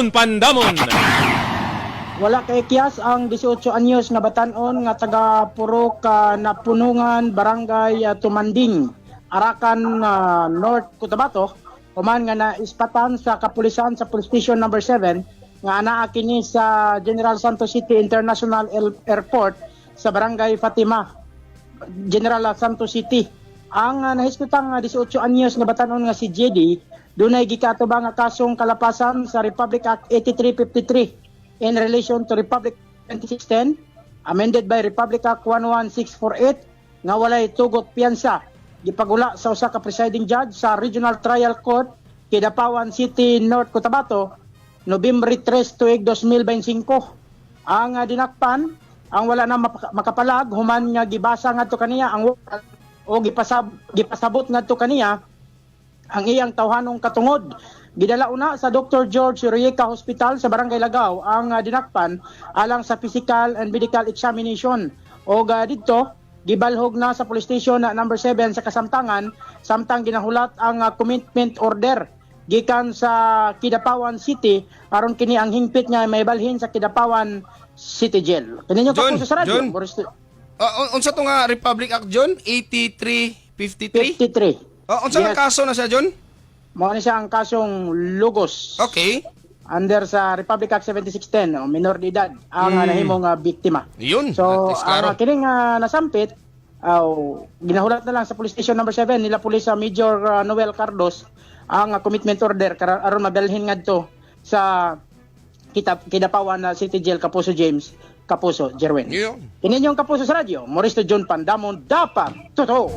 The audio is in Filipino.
June Pandamon. Wala kay kiyas ang 18 anyos nga batan-on nga taga Purok Napunungan, Barangay Tumanding, Arakan, North Cotabato, human nga naispatan sa kapulisan sa Police Station number 7 nga anaa kini sa General Santos City International Airport sa Barangay Fatima, General Santos City. Ang nahispitang 18 anyos nga batan-on nga si JD dunay gikatubang nga kasong kalapasan sa Republic Act 8353 in relation to Republic 2610 amended by Republic Act 11648 nga walay tugot piyansa gipagula sa usa ka presiding judge sa Regional Trial Court Kidapawan City, North Cotabato, Nobyembre 3 tuig 2025. Ang dinakpan ang wala na makapalag human nga gibasa ngadto kaniya ang o gipasabot ngadto kaniya ang iyang tawhanong katungod. Gidala una sa Dr. George Rieka Hospital sa Barangay Lagaw ang dinakpan alang sa physical and medical examination. O didto gibalhog na sa police station number 7 sa Kasamtangan samtang ginahulat ang commitment order gikan sa Kidapawan City aron kini ang hingpit nga may balhin sa Kidapawan City Jail. Kini John, kapuso sa radyo. John. Unsa to nga Republic Act John 8353? 53. Unsa nga kaso na siya John? Mao ni siya ang kasong lugos. Okay. Under sa Republic Act 7610, minor de edad ang nahimong biktima. Yun. So, at least klaro. ang kining nasampit, ginahulat na lang sa Police Station number 7 nila Police Major Noel Cardos ang commitment order aron mabalhin ngadto sa Kidapawan City Jail, Kapuso James, Kapuso Jerwin. Yun. Kini yung Kapuso sa radyo, Mauricio John Pandamon, dapat totoo.